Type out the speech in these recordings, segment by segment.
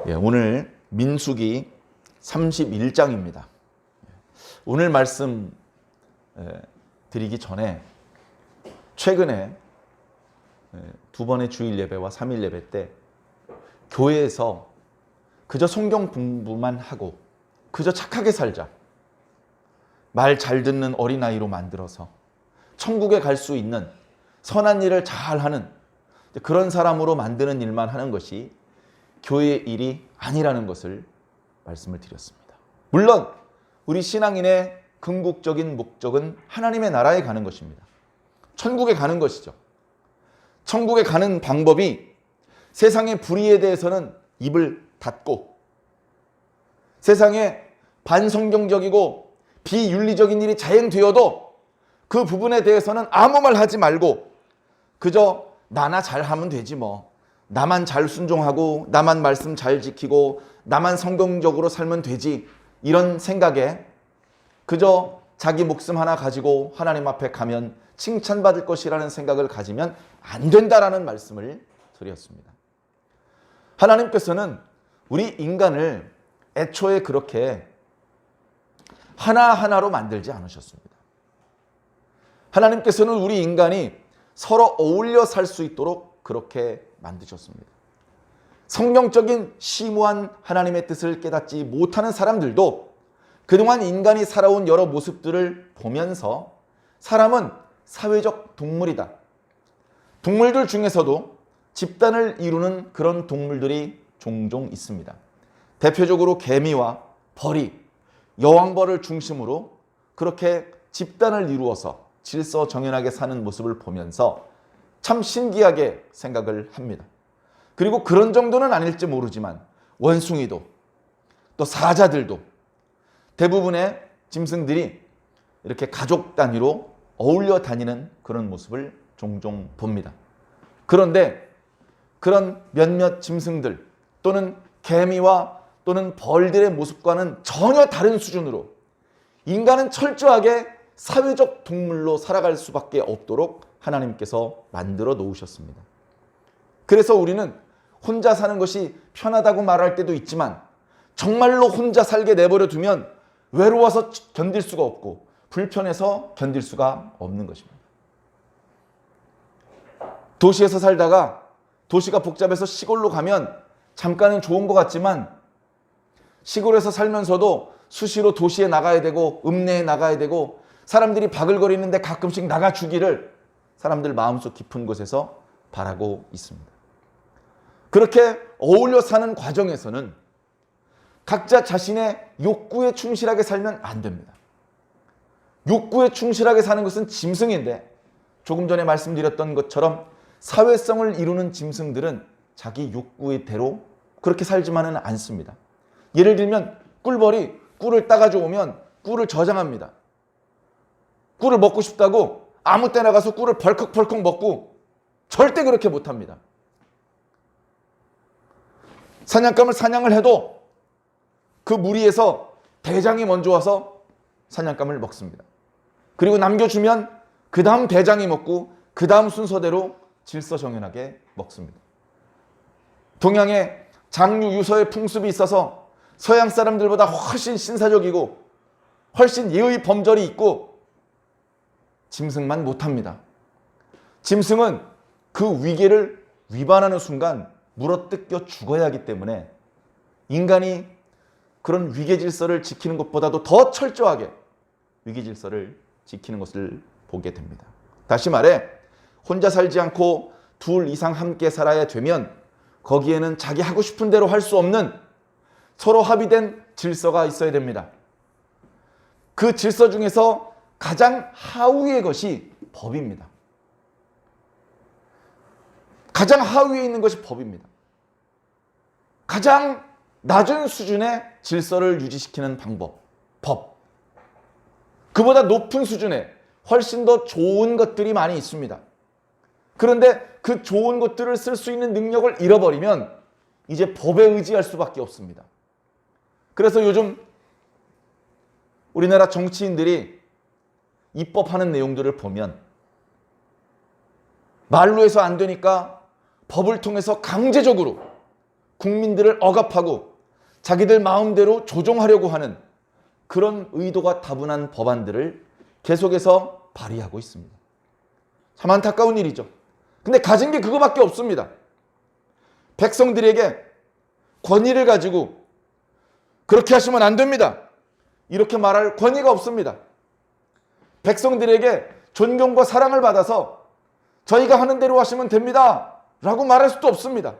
오늘 민수기 31장입니다. 오늘 말씀 드리기 전에 최근에 두 번의 주일 예배와 3일 예배 때 교회에서 그저 성경 공부만 하고 그저 착하게 살자, 말 잘 듣는 어린아이로 만들어서 천국에 갈 수 있는 선한 일을 잘하는 그런 사람으로 만드는 일만 하는 것이 교회의 일이 아니라는 것을 말씀을 드렸습니다. 물론 우리 신앙인의 궁극적인 목적은 하나님의 나라에 가는 것입니다. 천국에 가는 것이죠. 천국에 가는 방법이 세상의 불의에 대해서는 입을 닫고, 세상에 반성경적이고 비윤리적인 일이 자행되어도 그 부분에 대해서는 아무 말 하지 말고 그저 나나 잘하면 되지 뭐, 나만 잘 순종하고 나만 말씀 잘 지키고 나만 성경적으로 살면 되지, 이런 생각에 그저 자기 목숨 하나 가지고 하나님 앞에 가면 칭찬받을 것이라는 생각을 가지면 안 된다라는 말씀을 드렸습니다. 하나님께서는 우리 인간을 애초에 그렇게 하나하나로 만들지 않으셨습니다. 하나님께서는 우리 인간이 서로 어울려 살 수 있도록 그렇게 만드셨습니다. 성경적인 심오한 하나님의 뜻을 깨닫지 못하는 사람들도 그동안 인간이 살아온 여러 모습들을 보면서 사람은 사회적 동물이다, 동물들 중에서도 집단을 이루는 그런 동물들이 종종 있습니다. 대표적으로 개미와 벌이 여왕벌을 중심으로 그렇게 집단을 이루어서 질서정연하게 사는 모습을 보면서 참 신기하게 생각을 합니다. 그리고 그런 정도는 아닐지 모르지만 원숭이도 또 사자들도 대부분의 짐승들이 이렇게 가족 단위로 어울려 다니는 그런 모습을 종종 봅니다. 그런데 그런 몇몇 짐승들 또는 개미와 또는 벌들의 모습과는 전혀 다른 수준으로 인간은 철저하게 사회적 동물로 살아갈 수밖에 없도록 하나님께서 만들어 놓으셨습니다. 그래서 우리는 혼자 사는 것이 편하다고 말할 때도 있지만 정말로 혼자 살게 내버려 두면 외로워서 견딜 수가 없고 불편해서 견딜 수가 없는 것입니다. 도시에서 살다가 도시가 복잡해서 시골로 가면 잠깐은 좋은 것 같지만 시골에서 살면서도 수시로 도시에 나가야 되고 읍내에 나가야 되고 사람들이 바글거리는데 가끔씩 나가주기를 사람들 마음속 깊은 곳에서 바라고 있습니다. 그렇게 어울려 사는 과정에서는 각자 자신의 욕구에 충실하게 살면 안 됩니다. 욕구에 충실하게 사는 것은 짐승인데 조금 전에 말씀드렸던 것처럼 사회성을 이루는 짐승들은 자기 욕구의 대로 그렇게 살지만은 않습니다. 예를 들면 꿀벌이 꿀을 따가져 오면 꿀을 저장합니다. 꿀을 먹고 싶다고 아무 때나 가서 꿀을 벌컥벌컥 먹고 절대 그렇게 못합니다. 사냥감을 사냥을 해도 그 무리에서 대장이 먼저 와서 사냥감을 먹습니다. 그리고 남겨주면 그 다음 대장이 먹고 그 다음 순서대로 질서정연하게 먹습니다. 동양에 장유 유서의 풍습이 있어서 서양 사람들보다 훨씬 신사적이고 훨씬 예의 범절이 있고 짐승만 못합니다. 짐승은 그 위계를 위반하는 순간 물어뜯겨 죽어야 하기 때문에 인간이 그런 위계 질서를 지키는 것보다도 더 철저하게 위계 질서를 지키는 것을 보게 됩니다. 다시 말해 혼자 살지 않고 둘 이상 함께 살아야 되면 거기에는 자기 하고 싶은 대로 할 수 없는 서로 합의된 질서가 있어야 됩니다. 그 질서 중에서 가장 하위의 것이 법입니다. 가장 하위에 있는 것이 법입니다. 가장 낮은 수준의 질서를 유지시키는 방법, 법. 그보다 높은 수준의 훨씬 더 좋은 것들이 많이 있습니다. 그런데 그 좋은 것들을 쓸 수 있는 능력을 잃어버리면 이제 법에 의지할 수밖에 없습니다. 그래서 요즘 우리나라 정치인들이 입법하는 내용들을 보면 말로 해서 안 되니까 법을 통해서 강제적으로 국민들을 억압하고 자기들 마음대로 조종하려고 하는 그런 의도가 다분한 법안들을 계속해서 발의하고 있습니다. 참 안타까운 일이죠. 근데 가진 게 그거밖에 없습니다. 백성들에게 권위를 가지고 그렇게 하시면 안 됩니다, 이렇게 말할 권위가 없습니다. 백성들에게 존경과 사랑을 받아서 저희가 하는 대로 하시면 됩니다 라고 말할 수도 없습니다.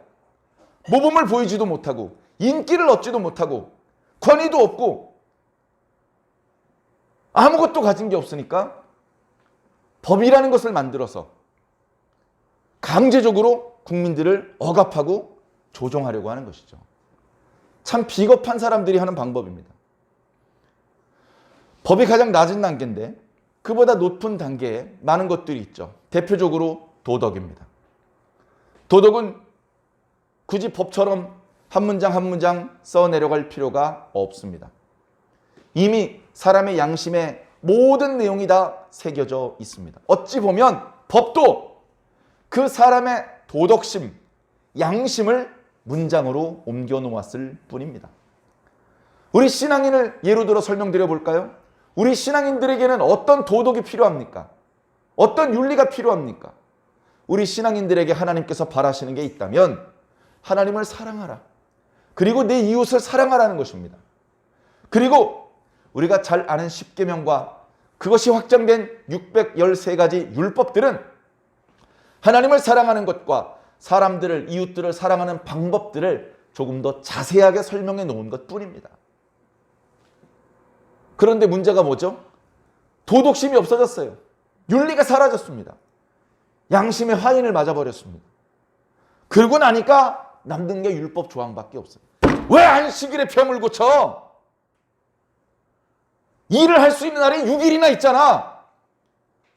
모범을 보이지도 못하고 인기를 얻지도 못하고 권위도 없고 아무것도 가진 게 없으니까 법이라는 것을 만들어서 강제적으로 국민들을 억압하고 조종하려고 하는 것이죠. 참 비겁한 사람들이 하는 방법입니다. 법이 가장 낮은 단계인데 그보다 높은 단계에 많은 것들이 있죠. 대표적으로 도덕입니다. 도덕은 굳이 법처럼 한 문장 한 문장 써내려갈 필요가 없습니다. 이미 사람의 양심에 모든 내용이 다 새겨져 있습니다. 어찌 보면 법도 그 사람의 도덕심, 양심을 문장으로 옮겨 놓았을 뿐입니다. 우리 신앙인을 예로 들어 설명드려 볼까요? 우리 신앙인들에게는 어떤 도덕이 필요합니까? 어떤 윤리가 필요합니까? 우리 신앙인들에게 하나님께서 바라시는 게 있다면 하나님을 사랑하라, 그리고 내 이웃을 사랑하라는 것입니다. 그리고 우리가 잘 아는 십계명과 그것이 확장된 613가지 율법들은 하나님을 사랑하는 것과 사람들을, 이웃들을 사랑하는 방법들을 조금 더 자세하게 설명해 놓은 것뿐입니다. 그런데 문제가 뭐죠? 도덕심이 없어졌어요. 윤리가 사라졌습니다. 양심의 화인을 맞아버렸습니다. 그러고 나니까 남는 게 율법 조항밖에 없어요. 왜 안식일에 병을 고쳐? 일을 할 수 있는 날이 6일이나 있잖아.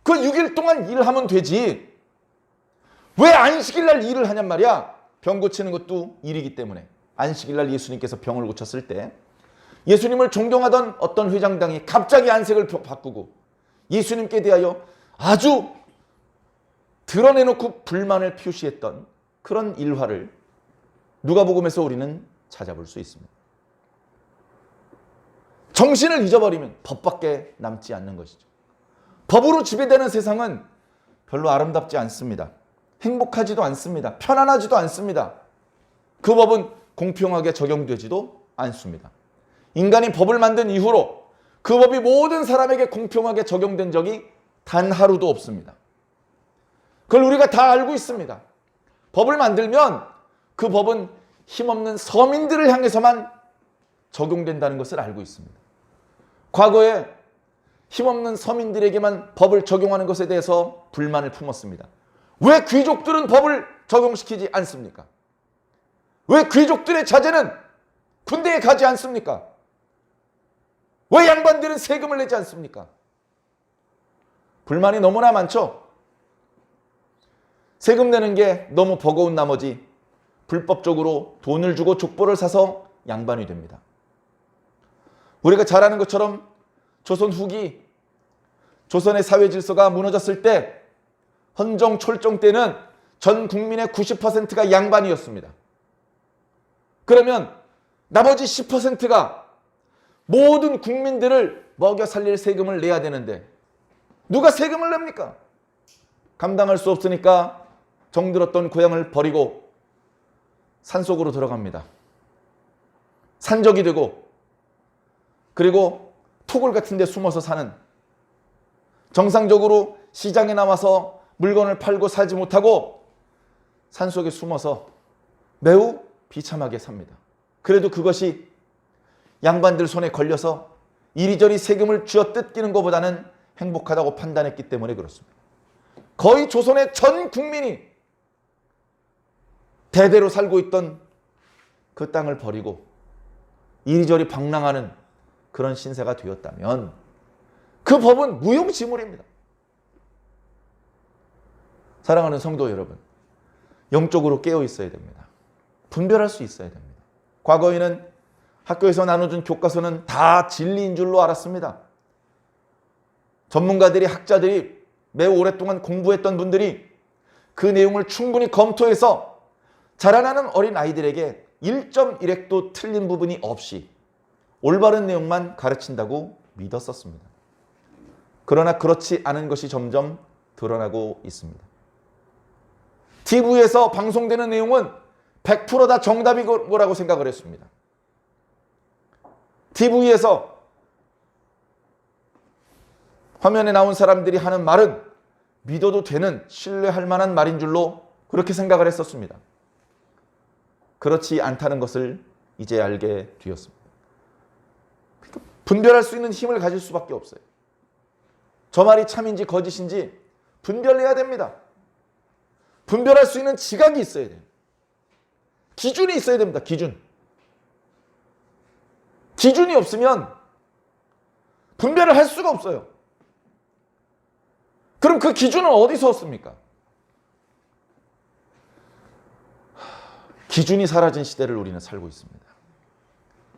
그 6일 동안 일하면 되지. 왜 안식일 날 일을 하냔 말이야. 병 고치는 것도 일이기 때문에. 안식일 날 예수님께서 병을 고쳤을 때 예수님을 존경하던 어떤 회장당이 갑자기 안색을 바꾸고 예수님께 대하여 아주 드러내놓고 불만을 표시했던 그런 일화를 누가복음에서 우리는 찾아볼 수 있습니다. 정신을 잊어버리면 법밖에 남지 않는 것이죠. 법으로 지배되는 세상은 별로 아름답지 않습니다. 행복하지도 않습니다. 편안하지도 않습니다. 그 법은 공평하게 적용되지도 않습니다. 인간이 법을 만든 이후로 그 법이 모든 사람에게 공평하게 적용된 적이 단 하루도 없습니다. 그걸 우리가 다 알고 있습니다. 법을 만들면 그 법은 힘없는 서민들을 향해서만 적용된다는 것을 알고 있습니다. 과거에 힘없는 서민들에게만 법을 적용하는 것에 대해서 불만을 품었습니다. 왜 귀족들은 법을 적용시키지 않습니까? 왜 귀족들의 자제는 군대에 가지 않습니까? 왜 양반들은 세금을 내지 않습니까? 불만이 너무나 많죠. 세금 내는 게 너무 버거운 나머지 불법적으로 돈을 주고 족보를 사서 양반이 됩니다. 우리가 잘 아는 것처럼 조선 후기 조선의 사회 질서가 무너졌을 때 헌정 철종 때는 전 국민의 90%가 양반이었습니다. 그러면 나머지 10%가 모든 국민들을 먹여 살릴 세금을 내야 되는데 누가 세금을 냅니까? 감당할 수 없으니까 정들었던 고향을 버리고 산속으로 들어갑니다. 산적이 되고 그리고 토굴 같은 데 숨어서 사는, 정상적으로 시장에 나와서 물건을 팔고 살지 못하고 산속에 숨어서 매우 비참하게 삽니다. 그래도 그것이 양반들 손에 걸려서 이리저리 세금을 쥐어뜯기는 것보다는 행복하다고 판단했기 때문에 그렇습니다. 거의 조선의 전 국민이 대대로 살고 있던 그 땅을 버리고 이리저리 방랑하는 그런 신세가 되었다면 그 법은 무용지물입니다. 사랑하는 성도 여러분, 영적으로 깨어 있어야 됩니다. 분별할 수 있어야 됩니다. 과거에는 학교에서 나눠준 교과서는 다 진리인 줄로 알았습니다. 전문가들이, 학자들이, 매우 오랫동안 공부했던 분들이 그 내용을 충분히 검토해서 자라나는 어린 아이들에게 1.1획도 틀린 부분이 없이 올바른 내용만 가르친다고 믿었었습니다. 그러나 그렇지 않은 것이 점점 드러나고 있습니다. TV에서 방송되는 내용은 100%다 정답인 거라고 생각을 했습니다. TV에서 화면에 나온 사람들이 하는 말은 믿어도 되는, 신뢰할 만한 말인 줄로 그렇게 생각을 했었습니다. 그렇지 않다는 것을 이제 알게 되었습니다. 분별할 수 있는 힘을 가질 수밖에 없어요. 저 말이 참인지 거짓인지 분별해야 됩니다. 분별할 수 있는 지각이 있어야 돼요. 기준이 있어야 됩니다. 기준. 기준이 없으면 분별을 할 수가 없어요. 그럼 그 기준은 어디서 얻습니까? 기준이 사라진 시대를 우리는 살고 있습니다.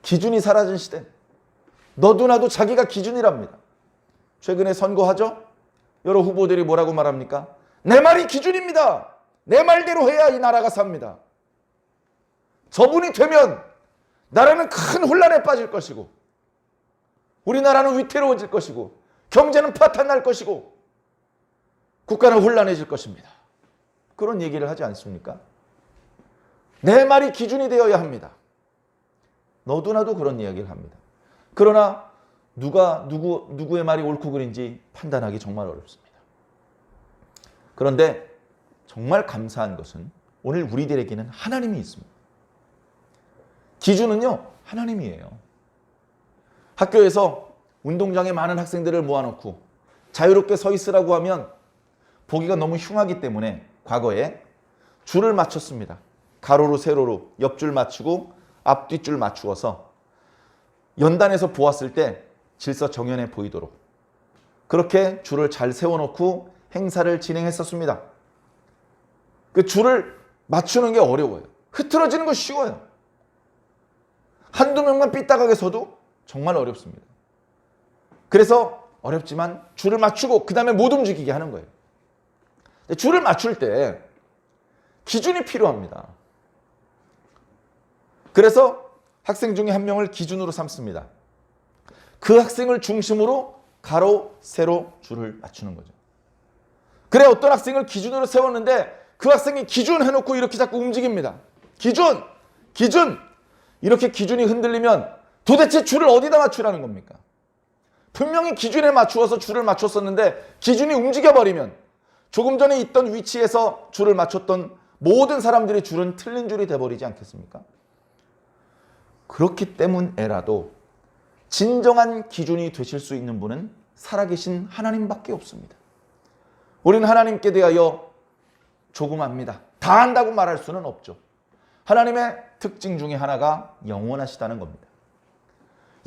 기준이 사라진 시대. 너도 나도 자기가 기준이랍니다. 최근에 선거하죠? 여러 후보들이 뭐라고 말합니까? 내 말이 기준입니다. 내 말대로 해야 이 나라가 삽니다. 저분이 되면 나라는 큰 혼란에 빠질 것이고, 우리나라는 위태로워질 것이고, 경제는 파탄날 것이고, 국가는 혼란해질 것입니다. 그런 얘기를 하지 않습니까? 내 말이 기준이 되어야 합니다. 너도 나도 그런 이야기를 합니다. 그러나 누구의 말이 옳고 그른지 판단하기 정말 어렵습니다. 그런데 정말 감사한 것은 오늘 우리들에게는 하나님이 있습니다. 기준은요, 하나님이에요. 학교에서 운동장에 많은 학생들을 모아놓고 자유롭게 서 있으라고 하면 보기가 너무 흉하기 때문에 과거에 줄을 맞췄습니다. 가로로 세로로 옆줄 맞추고 앞뒤줄 맞추어서 연단에서 보았을 때 질서정연해 보이도록 그렇게 줄을 잘 세워놓고 행사를 진행했었습니다. 그 줄을 맞추는 게 어려워요. 흐트러지는 거 쉬워요. 한두 명만 삐딱하게 서도 정말 어렵습니다. 그래서 어렵지만 줄을 맞추고 그 다음에 못 움직이게 하는 거예요. 줄을 맞출 때 기준이 필요합니다. 그래서 학생 중에 한 명을 기준으로 삼습니다. 그 학생을 중심으로 가로, 세로 줄을 맞추는 거죠. 그래, 어떤 학생을 기준으로 세웠는데 그 학생이 기준 해놓고 이렇게 자꾸 움직입니다. 기준! 기준! 이렇게 기준이 흔들리면 도대체 줄을 어디다 맞추라는 겁니까? 분명히 기준에 맞추어서 줄을 맞췄었는데 기준이 움직여버리면 조금 전에 있던 위치에서 줄을 맞췄던 모든 사람들의 줄은 틀린 줄이 돼버리지 않겠습니까? 그렇기 때문에라도 진정한 기준이 되실 수 있는 분은 살아계신 하나님밖에 없습니다. 우리는 하나님께 대하여 조금 압니다. 다 안다고 말할 수는 없죠. 하나님의 특징 중에 하나가 영원하시다는 겁니다.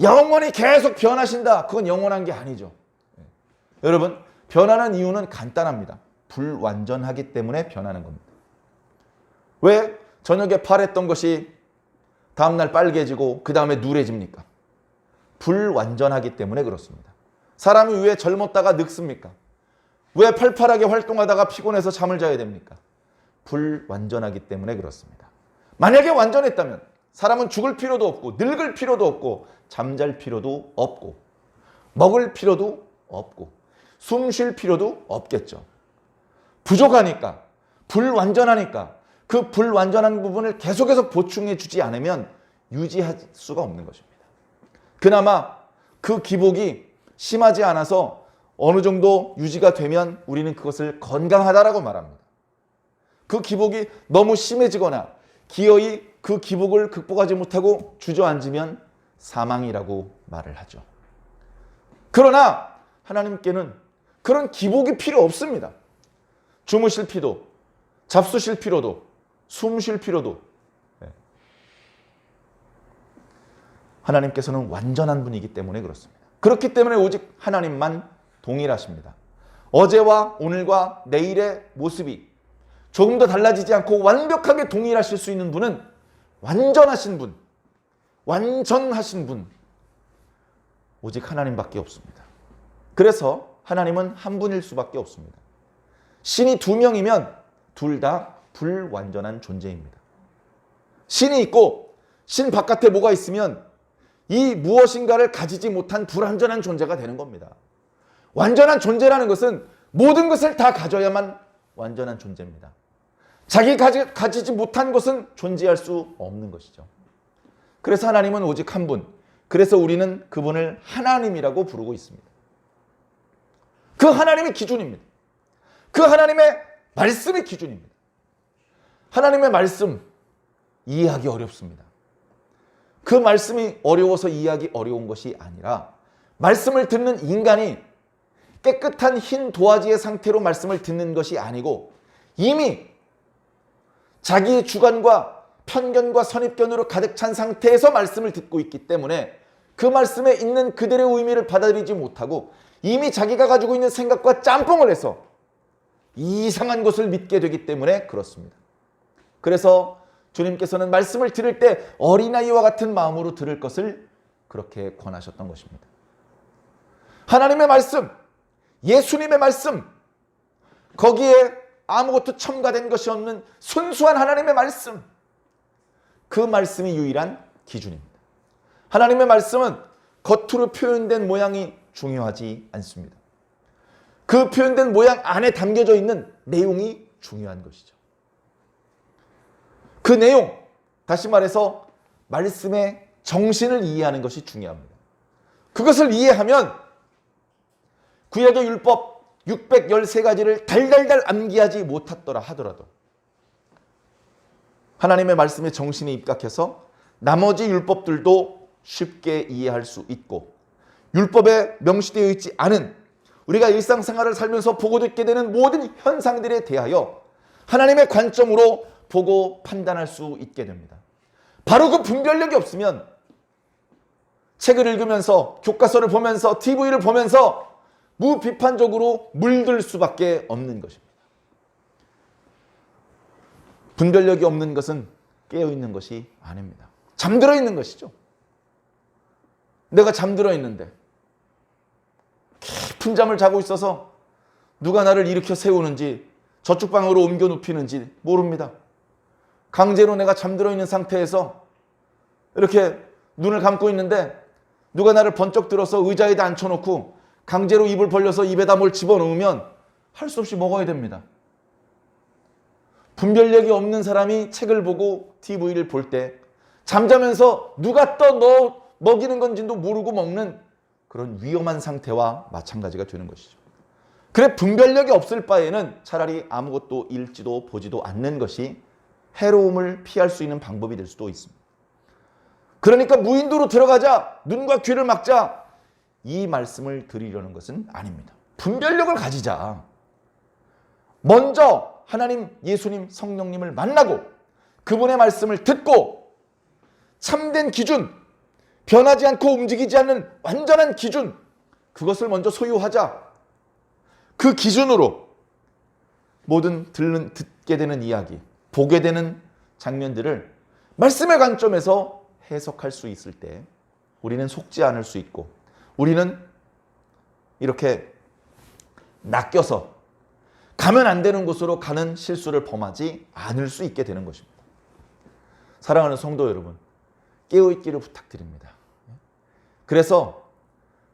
영원히 계속 변하신다. 그건 영원한 게 아니죠. 여러분, 변하는 이유는 간단합니다. 불완전하기 때문에 변하는 겁니다. 왜 저녁에 파랬던 것이 다음날 빨개지고 그 다음에 누래집니까? 불완전하기 때문에 그렇습니다. 사람이 왜 젊었다가 늙습니까? 왜 팔팔하게 활동하다가 피곤해서 잠을 자야 됩니까? 불완전하기 때문에 그렇습니다. 만약에 완전했다면 사람은 죽을 필요도 없고 늙을 필요도 없고 잠잘 필요도 없고 먹을 필요도 없고 숨 쉴 필요도 없겠죠. 부족하니까, 불완전하니까 그 불완전한 부분을 계속해서 보충해 주지 않으면 유지할 수가 없는 것입니다. 그나마 그 기복이 심하지 않아서 어느 정도 유지가 되면 우리는 그것을 건강하다라고 말합니다. 그 기복이 너무 심해지거나 기어이 그 기복을 극복하지 못하고 주저앉으면 사망이라고 말을 하죠. 그러나 하나님께는 그런 기복이 필요 없습니다. 주무실 필요도, 잡수실 필요도, 숨 쉴 필요도. 하나님께서는 완전한 분이기 때문에 그렇습니다. 그렇기 때문에 오직 하나님만 동일하십니다. 어제와 오늘과 내일의 모습이 조금 더 달라지지 않고 완벽하게 동일하실 수 있는 분은 완전하신 분, 완전하신 분, 오직 하나님밖에 없습니다. 그래서 하나님은 한 분일 수밖에 없습니다. 신이 두 명이면 둘 다 불완전한 존재입니다. 신이 있고 신 바깥에 뭐가 있으면 이 무엇인가를 가지지 못한 불완전한 존재가 되는 겁니다. 완전한 존재라는 것은 모든 것을 다 가져야만 완전한 존재입니다. 가지지 못한 것은 존재할 수 없는 것이죠. 그래서 하나님은 오직 한 분, 그래서 우리는 그분을 하나님이라고 부르고 있습니다. 그 하나님이 기준입니다. 그 하나님의 말씀이 기준입니다. 하나님의 말씀 이해하기 어렵습니다. 그 말씀이 어려워서 이해하기 어려운 것이 아니라 말씀을 듣는 인간이 깨끗한 흰 도화지의 상태로 말씀을 듣는 것이 아니고 이미 자기의 주관과 편견과 선입견으로 가득 찬 상태에서 말씀을 듣고 있기 때문에 그 말씀에 있는 그대로의 의미를 받아들이지 못하고 이미 자기가 가지고 있는 생각과 짬뽕을 해서 이상한 것을 믿게 되기 때문에 그렇습니다. 그래서 주님께서는 말씀을 들을 때 어린아이와 같은 마음으로 들을 것을 그렇게 권하셨던 것입니다. 하나님의 말씀, 예수님의 말씀, 거기에 아무것도 첨가된 것이 없는 순수한 하나님의 말씀, 그 말씀이 유일한 기준입니다. 하나님의 말씀은 겉으로 표현된 모양이 중요하지 않습니다. 그 표현된 모양 안에 담겨져 있는 내용이 중요한 것이죠. 그 내용, 다시 말해서 말씀의 정신을 이해하는 것이 중요합니다. 그것을 이해하면 구약의 율법 613가지를 달달달 암기하지 못했더라 하더라도 하나님의 말씀의 정신에 입각해서 나머지 율법들도 쉽게 이해할 수 있고 율법에 명시되어 있지 않은 우리가 일상생활을 살면서 보고 듣게 되는 모든 현상들에 대하여 하나님의 관점으로 보고 판단할 수 있게 됩니다. 바로 그 분별력이 없으면 책을 읽으면서 교과서를 보면서 TV를 보면서 무비판적으로 물들 수밖에 없는 것입니다. 분별력이 없는 것은 깨어있는 것이 아닙니다. 잠들어 있는 것이죠. 내가 잠들어 있는데 깊은 잠을 자고 있어서 누가 나를 일으켜 세우는지 저쪽 방으로 옮겨 눕히는지 모릅니다. 강제로 내가 잠들어 있는 상태에서 이렇게 눈을 감고 있는데 누가 나를 번쩍 들어서 의자에다 앉혀놓고 강제로 입을 벌려서 입에다 뭘 집어넣으면 할 수 없이 먹어야 됩니다. 분별력이 없는 사람이 책을 보고 TV를 볼 때 잠자면서 누가 또 먹이는 건지도 모르고 먹는 그런 위험한 상태와 마찬가지가 되는 것이죠. 그래 분별력이 없을 바에는 차라리 아무것도 읽지도 보지도 않는 것이 해로움을 피할 수 있는 방법이 될 수도 있습니다. 그러니까 무인도로 들어가자, 눈과 귀를 막자, 이 말씀을 드리려는 것은 아닙니다. 분별력을 가지자. 먼저 하나님, 예수님, 성령님을 만나고 그분의 말씀을 듣고 참된 기준, 변하지 않고 움직이지 않는 완전한 기준, 그것을 먼저 소유하자. 그 기준으로 모든 듣게 되는 이야기, 보게 되는 장면들을 말씀의 관점에서 해석할 수 있을 때 우리는 속지 않을 수 있고 우리는 이렇게 낚여서 가면 안 되는 곳으로 가는 실수를 범하지 않을 수 있게 되는 것입니다. 사랑하는 성도 여러분, 깨어있기를 부탁드립니다. 그래서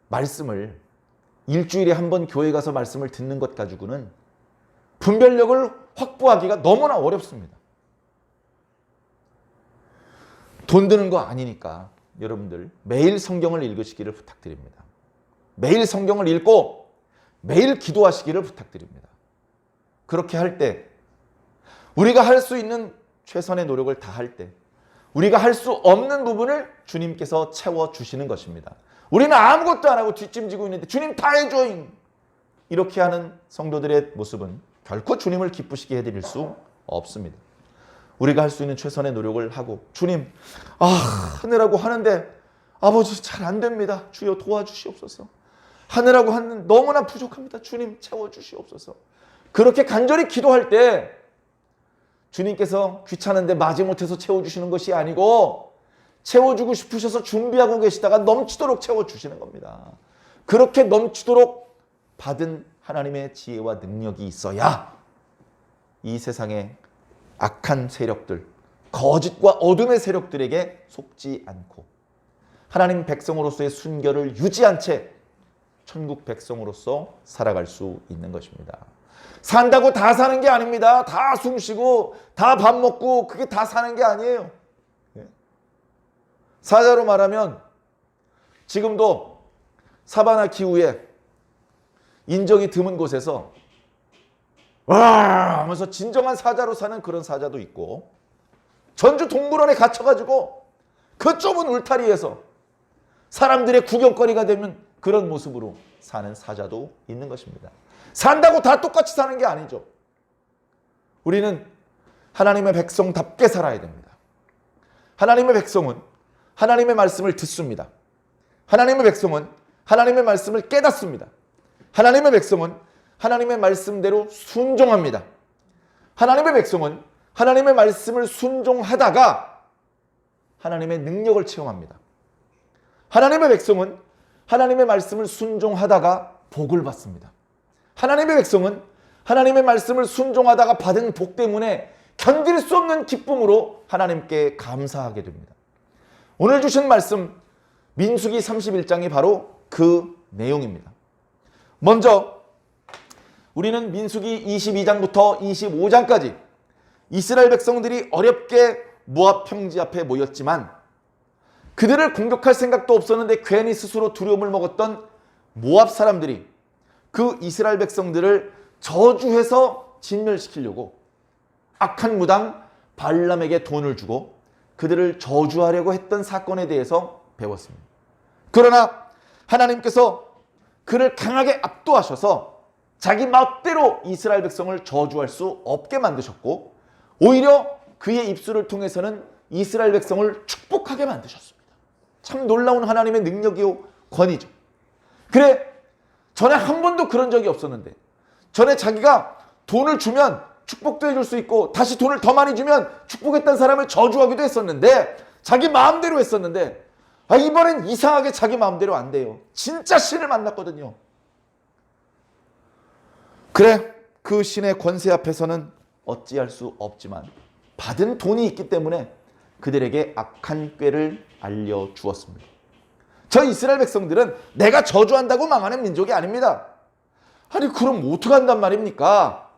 말씀을 일주일에 한 번 교회 가서 말씀을 듣는 것 가지고는 분별력을 확보하기가 너무나 어렵습니다. 돈 드는 거 아니니까 여러분들 매일 성경을 읽으시기를 부탁드립니다. 매일 성경을 읽고 매일 기도하시기를 부탁드립니다. 그렇게 할 때 우리가 할 수 있는 최선의 노력을 다할 때 우리가 할 수 없는 부분을 주님께서 채워주시는 것입니다. 우리는 아무것도 안 하고 뒷짐지고 있는데 주님 다 해줘! 이렇게 하는 성도들의 모습은 결코 주님을 기쁘시게 해드릴 수 없습니다. 우리가 할 수 있는 최선의 노력을 하고 주님 하느라고 하는데 아버지 잘 안 됩니다. 주여 도와주시옵소서. 하느라고 하는 너무나 부족합니다. 주님 채워주시옵소서. 그렇게 간절히 기도할 때 주님께서 귀찮은데 마지못해서 채워주시는 것이 아니고 채워주고 싶으셔서 준비하고 계시다가 넘치도록 채워주시는 겁니다. 그렇게 넘치도록 받은 하나님의 지혜와 능력이 있어야 이 세상에 악한 세력들, 거짓과 어둠의 세력들에게 속지 않고 하나님 백성으로서의 순결을 유지한 채 천국 백성으로서 살아갈 수 있는 것입니다. 산다고 다 사는 게 아닙니다. 다 숨쉬고 다 밥 먹고 그게 다 사는 게 아니에요. 사자로 말하면 지금도 사바나 기후에 인적이 드문 곳에서 와 하면서 진정한 사자로 사는 그런 사자도 있고, 전주 동물원에 갇혀가지고 그 좁은 울타리에서 사람들의 구경거리가 되면 그런 모습으로 사는 사자도 있는 것입니다. 산다고 다 똑같이 사는 게 아니죠. 우리는 하나님의 백성답게 살아야 됩니다. 하나님의 백성은 하나님의 말씀을 듣습니다. 하나님의 백성은 하나님의 말씀을 깨닫습니다. 하나님의 백성은 하나님의 말씀대로 순종합니다. 하나님의 백성은 하나님의 말씀을 순종하다가 하나님의 능력을 체험합니다. 하나님의 백성은 하나님의 말씀을 순종하다가 복을 받습니다. 하나님의 백성은 하나님의 말씀을 순종하다가 받은 복 때문에 견딜 수 없는 기쁨으로 하나님께 감사하게 됩니다. 오늘 주신 말씀 민수기 31장이 바로 그 내용입니다. 먼저 우리는 민수기 22장부터 25장까지 이스라엘 백성들이 어렵게 모압 평지 앞에 모였지만 그들을 공격할 생각도 없었는데 괜히 스스로 두려움을 먹었던 모압 사람들이 그 이스라엘 백성들을 저주해서 진멸시키려고 악한 무당 발람에게 돈을 주고 그들을 저주하려고 했던 사건에 대해서 배웠습니다. 그러나 하나님께서 그를 강하게 압도하셔서 자기 멋대로 이스라엘 백성을 저주할 수 없게 만드셨고, 오히려 그의 입술을 통해서는 이스라엘 백성을 축복하게 만드셨습니다. 참 놀라운 하나님의 능력이요 권위죠. 그래, 전에 한 번도 그런 적이 없었는데, 전에 자기가 돈을 주면 축복도 해줄 수 있고 다시 돈을 더 많이 주면 축복했던 사람을 저주하기도 했었는데, 자기 마음대로 했었는데, 이번엔 이상하게 자기 마음대로 안 돼요. 진짜 신을 만났거든요. 그래, 그 신의 권세 앞에서는 어찌할 수 없지만 받은 돈이 있기 때문에 그들에게 악한 꾀를 알려주었습니다. 저 이스라엘 백성들은 내가 저주한다고 망하는 민족이 아닙니다. 아니 그럼 어떡한단 말입니까?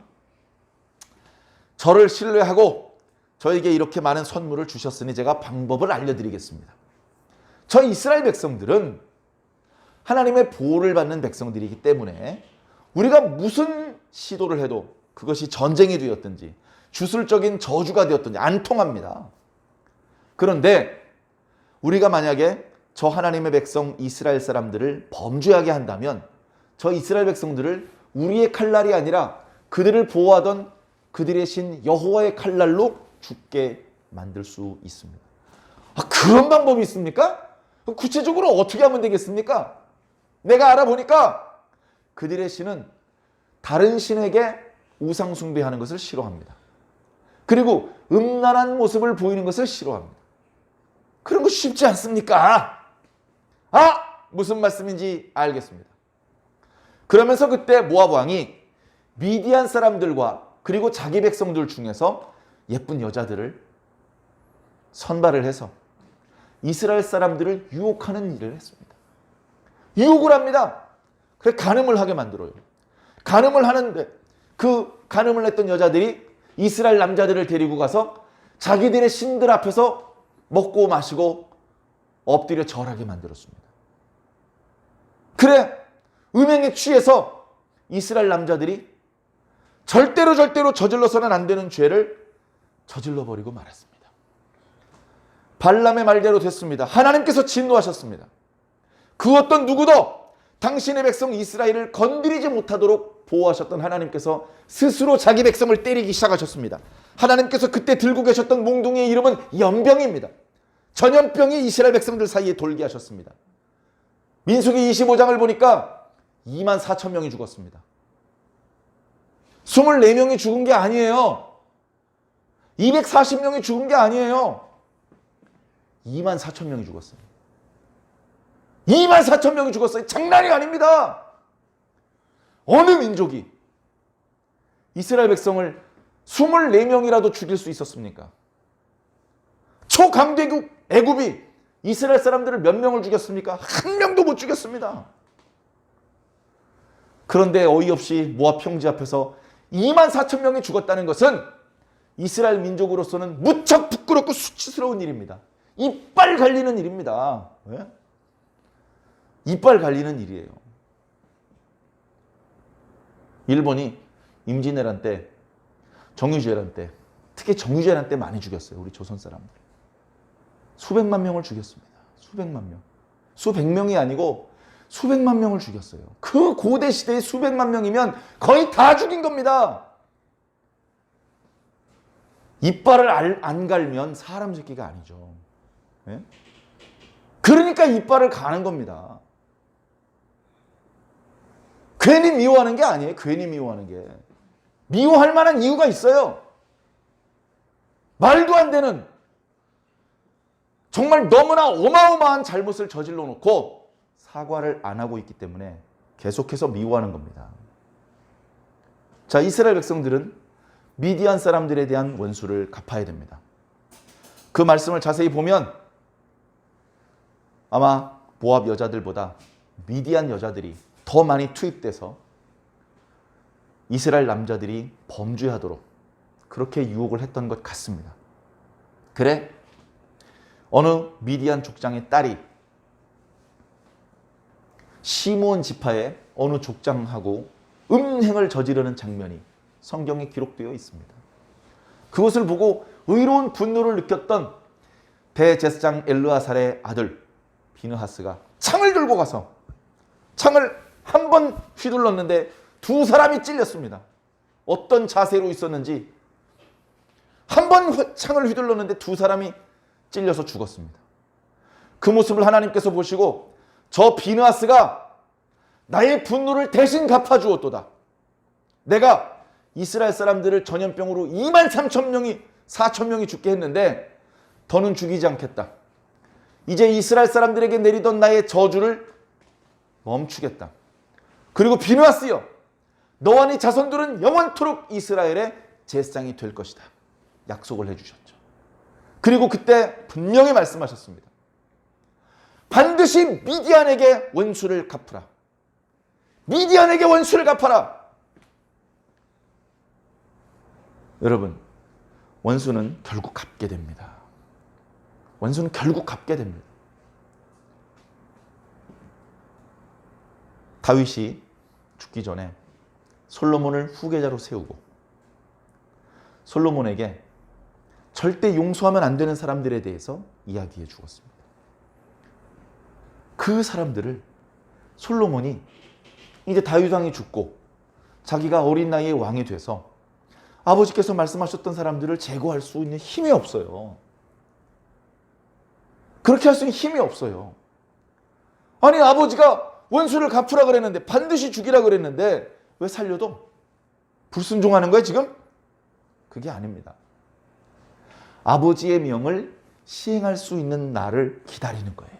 저를 신뢰하고 저에게 이렇게 많은 선물을 주셨으니 제가 방법을 알려드리겠습니다. 저 이스라엘 백성들은 하나님의 보호를 받는 백성들이기 때문에 우리가 무슨 시도를 해도 그것이 전쟁이 되었든지 주술적인 저주가 되었든지 안 통합니다. 그런데 우리가 만약에 저 하나님의 백성 이스라엘 사람들을 범죄하게 한다면 저 이스라엘 백성들을 우리의 칼날이 아니라 그들을 보호하던 그들의 신 여호와의 칼날로 죽게 만들 수 있습니다. 그런 방법이 있습니까? 구체적으로 어떻게 하면 되겠습니까? 내가 알아보니까 그들의 신은 다른 신에게 우상 숭배하는 것을 싫어합니다. 그리고 음란한 모습을 보이는 것을 싫어합니다. 그런 거 쉽지 않습니까? 무슨 말씀인지 알겠습니다. 그러면서 그때 모압 왕이 미디안 사람들과 그리고 자기 백성들 중에서 예쁜 여자들을 선발을 해서 이스라엘 사람들을 유혹하는 일을 했습니다. 유혹을 합니다. 그래 간음을 하게 만들어요. 간음을 하는데 그 간음을 했던 여자들이 이스라엘 남자들을 데리고 가서 자기들의 신들 앞에서 먹고 마시고 엎드려 절하게 만들었습니다. 그래 음행에 취해서 이스라엘 남자들이 절대로 저질러서는 안 되는 죄를 저질러버리고 말았습니다. 발람의 말대로 됐습니다. 하나님께서 진노하셨습니다. 그 어떤 누구도 당신의 백성 이스라엘을 건드리지 못하도록 보호하셨던 하나님께서 스스로 자기 백성을 때리기 시작하셨습니다. 하나님께서 그때 들고 계셨던 몽둥이의 이름은 연병입니다. 전염병이 이스라엘 백성들 사이에 돌게 하셨습니다. 민수기 25장을 보니까 2만 4천 명이 죽었습니다. 24명이 죽은 게 아니에요. 240명이 죽은 게 아니에요. 2만 4천 명이 죽었어요. 2만 4천 명이 죽었어요. 장난이 아닙니다. 어느 민족이 이스라엘 백성을 24명이라도 죽일 수 있었습니까? 초강대국 애굽이 이스라엘 사람들을 몇 명을 죽였습니까? 한 명도 못 죽였습니다. 그런데 어이없이 모압 평지 앞에서 24,000명이 죽었다는 것은 이스라엘 민족으로서는 무척 부끄럽고 수치스러운 일입니다. 이빨 갈리는 일입니다. 왜? 이빨 갈리는 일이에요. 일본이 임진왜란 때, 정유재란 때, 특히 정유재란 때 많이 죽였어요. 우리 조선 사람들. 수백만 명을 죽였습니다. 수백만 명. 수백 명이 아니고 수백만 명을 죽였어요. 그 고대 시대의 수백만 명이면 거의 다 죽인 겁니다. 이빨을 안 갈면 사람 새끼가 아니죠. 네? 그러니까 이빨을 가는 겁니다. 괜히 미워하는 게 아니에요. 괜히 미워하는 게. 미워할 만한 이유가 있어요. 말도 안 되는, 정말 너무나 어마어마한 잘못을 저질러 놓고 사과를 안 하고 있기 때문에 계속해서 미워하는 겁니다. 자, 이스라엘 백성들은 미디안 사람들에 대한 원수를 갚아야 됩니다. 그 말씀을 자세히 보면 아마 모압 여자들보다 미디안 여자들이 더 많이 투입돼서 이스라엘 남자들이 범죄하도록 그렇게 유혹을 했던 것 같습니다. 그래? 어느 미디안 족장의 딸이 시므온 지파의 어느 족장하고 음행을 저지르는 장면이 성경에 기록되어 있습니다. 그것을 보고 의로운 분노를 느꼈던 대제사장 엘르아살의 아들 비느하스가 창을 들고 가서 창을 한 번 휘둘렀는데 두 사람이 찔렸습니다. 어떤 자세로 있었는지 한 번 창을 휘둘렀는데 두 사람이 찔려서 죽었습니다. 그 모습을 하나님께서 보시고 저 비느하스가 나의 분노를 대신 갚아주었도다. 내가 이스라엘 사람들을 전염병으로 23,000명이 4,000명이 죽게 했는데 더는 죽이지 않겠다. 이제 이스라엘 사람들에게 내리던 나의 저주를 멈추겠다. 그리고 비느하스여, 너와 네 자손들은 영원토록 이스라엘의 제사장이 될 것이다. 약속을 해주셨죠. 그리고 그때 분명히 말씀하셨습니다. 반드시 미디안에게 원수를 갚으라. 미디안에게 원수를 갚아라. 여러분, 원수는 결국 갚게 됩니다. 원수는 결국 갚게 됩니다. 다윗이 죽기 전에 솔로몬을 후계자로 세우고 솔로몬에게 절대 용서하면 안 되는 사람들에 대해서 이야기해 주었습니다. 그 사람들을 솔로몬이 이제 다윗 왕이 죽고 자기가 어린 나이에 왕이 돼서 아버지께서 말씀하셨던 사람들을 제거할 수 있는 힘이 없어요. 그렇게 할 수 있는 힘이 없어요. 아니, 아버지가 원수를 갚으라 그랬는데, 반드시 죽이라 그랬는데 왜 살려도 불순종하는 거예요 지금? 그게 아닙니다. 아버지의 명을 시행할 수 있는 날을 기다리는 거예요.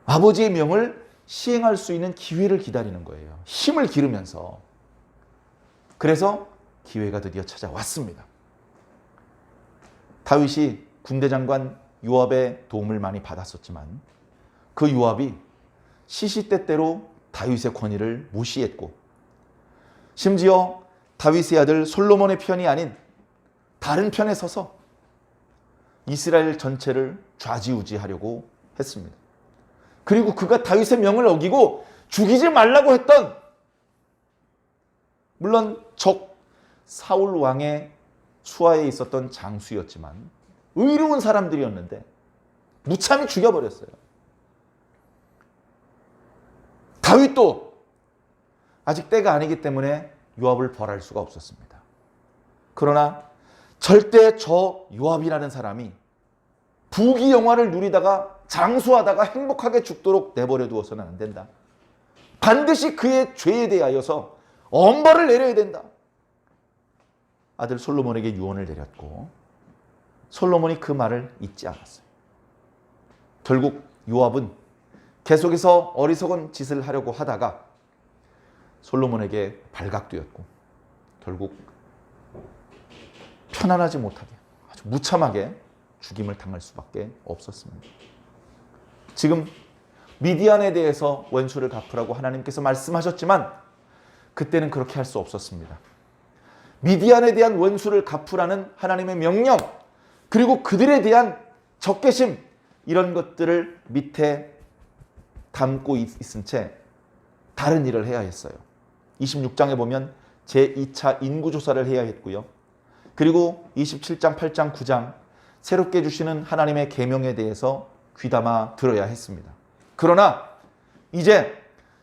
아버지의 명을 시행할 수 있는 기회를 기다리는 거예요. 힘을 기르면서. 그래서 기회가 드디어 찾아왔습니다. 다윗이 군대장관 요압의 도움을 많이 받았었지만 그 요압이 시시때때로 다윗의 권위를 무시했고 심지어 다윗의 아들 솔로몬의 편이 아닌 다른 편에 서서 이스라엘 전체를 좌지우지하려고 했습니다. 그리고 그가 다윗의 명을 어기고 죽이지 말라고 했던, 물론 적 사울 왕의 수하에 있었던 장수였지만 의로운 사람들이었는데 무참히 죽여버렸어요. 다윗도 아직 때가 아니기 때문에 요압을 벌할 수가 없었습니다. 그러나 절대 저 요압이라는 사람이 부귀 영화를 누리다가 장수하다가 행복하게 죽도록 내버려 두어서는 안 된다. 반드시 그의 죄에 대하여서 엄벌을 내려야 된다. 아들 솔로몬에게 유언을 내렸고 솔로몬이 그 말을 잊지 않았어요. 결국 요압은 계속해서 어리석은 짓을 하려고 하다가 솔로몬에게 발각되었고 결국 편안하지 못하게 아주 무참하게 죽임을 당할 수밖에 없었습니다. 지금 미디안에 대해서 원수를 갚으라고 하나님께서 말씀하셨지만 그때는 그렇게 할 수 없었습니다. 미디안에 대한 원수를 갚으라는 하나님의 명령, 그리고 그들에 대한 적개심, 이런 것들을 밑에 담고 있은 채 다른 일을 해야 했어요. 26장에 보면 제2차 인구조사를 해야 했고요. 그리고 27장, 8장, 9장 새롭게 주시는 하나님의 계명에 대해서 귀담아 들어야 했습니다. 그러나 이제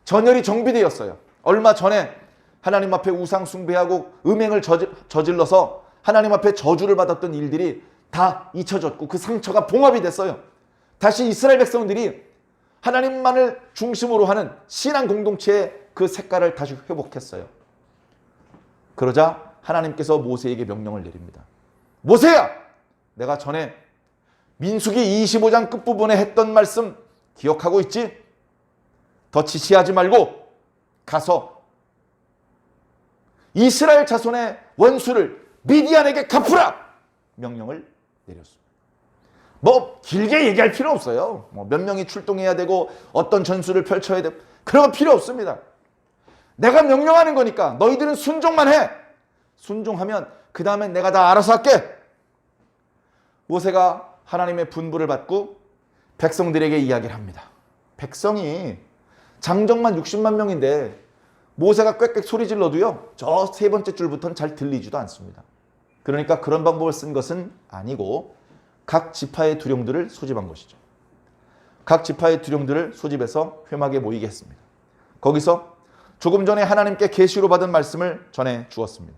전열이 정비되었어요. 얼마 전에 하나님 앞에 우상 숭배하고 음행을 저질러서 하나님 앞에 저주를 받았던 일들이 다 잊혀졌고 그 상처가 봉합이 됐어요. 다시 이스라엘 백성들이 하나님만을 중심으로 하는 신앙 공동체의 그 색깔을 다시 회복했어요. 그러자 하나님께서 모세에게 명령을 내립니다. 모세야! 내가 전에 민수기 25장 끝부분에 했던 말씀 기억하고 있지? 더 지시하지 말고 가서 이스라엘 자손의 원수를 미디안에게 갚으라! 명령을 내렸습니다. 뭐 길게 얘기할 필요 없어요. 몇 명이 출동해야 되고 어떤 전술을 펼쳐야 되고 그런 거 필요 없습니다. 내가 명령하는 거니까 너희들은 순종만 해. 순종하면 그 다음에 내가 다 알아서 할게. 모세가 하나님의 분부를 받고 백성들에게 이야기를 합니다. 백성이 장정만 60만 명인데 모세가 꽥꽥 소리 질러도요, 저 세 번째 줄부터는 잘 들리지도 않습니다. 그러니까 그런 방법을 쓴 것은 아니고 각 지파의 두령들을 소집한 것이죠. 각 지파의 두령들을 소집해서 회막에 모이게 했습니다. 거기서 조금 전에 하나님께 계시로 받은 말씀을 전해 주었습니다.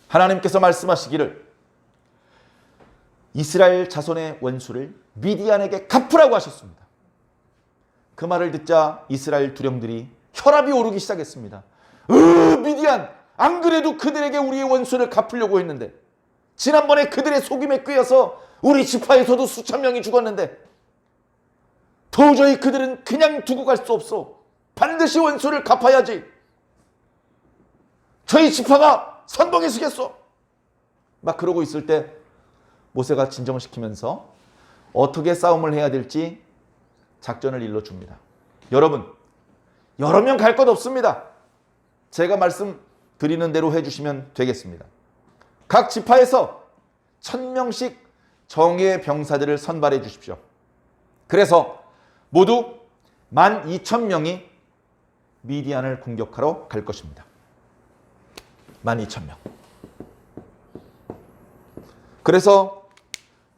하나님께서 말씀하시기를 이스라엘 자손의 원수를 미디안에게 갚으라고 하셨습니다. 그 말을 듣자 이스라엘 두령들이 혈압이 오르기 시작했습니다. 미디안! 안 그래도 그들에게 우리의 원수를 갚으려고 했는데 지난번에 그들의 속임에 꿰어서 우리 지파에서도 수천 명이 죽었는데 도저히 그들은 그냥 두고 갈 수 없어. 반드시 원수를 갚아야지. 저희 지파가 선봉에 서겠어. 막 그러고 있을 때 모세가 진정을 시키면서 어떻게 싸움을 해야 될지 작전을 일러줍니다. 여러분, 여러 명 갈 것 없습니다. 제가 말씀드리는 대로 해주시면 되겠습니다. 각 지파에서 1000명씩 정예의 병사들을 선발해 주십시오. 그래서 모두 12,000명이 미디안을 공격하러 갈 것입니다. 12,000명. 그래서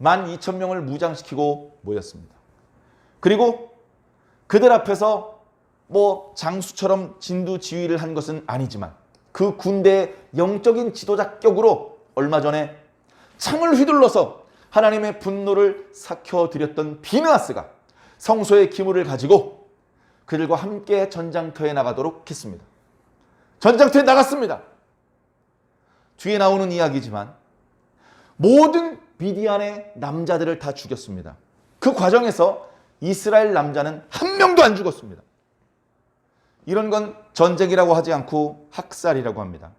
12,000명을 무장시키고 모였습니다. 그리고 그들 앞에서 뭐 장수처럼 진두지휘를 한 것은 아니지만 그 군대의 영적인 지도자 격으로 얼마 전에 창을 휘둘러서 하나님의 분노를 삭혀드렸던 비느하스가 성소의 기물을 가지고 그들과 함께 전장터에 나가도록 했습니다. 전장터에 나갔습니다. 뒤에 나오는 이야기지만 모든 미디안의 남자들을 다 죽였습니다. 그 과정에서 이스라엘 남자는 한 명도 안 죽었습니다. 이런 건 전쟁이라고 하지 않고 학살이라고 합니다.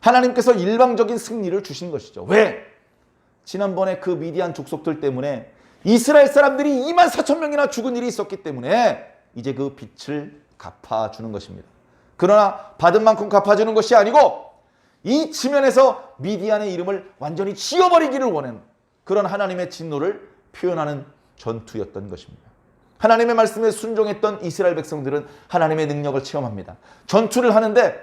하나님께서 일방적인 승리를 주신 것이죠. 왜? 지난번에 그 미디안 족속들 때문에 이스라엘 사람들이 24,000명이나 죽은 일이 있었기 때문에 이제 그 빚을 갚아주는 것입니다. 그러나 받은 만큼 갚아주는 것이 아니고 이 지면에서 미디안의 이름을 완전히 지워버리기를 원하는 그런 하나님의 진노를 표현하는 전투였던 것입니다. 하나님의 말씀에 순종했던 이스라엘 백성들은 하나님의 능력을 체험합니다. 전투를 하는데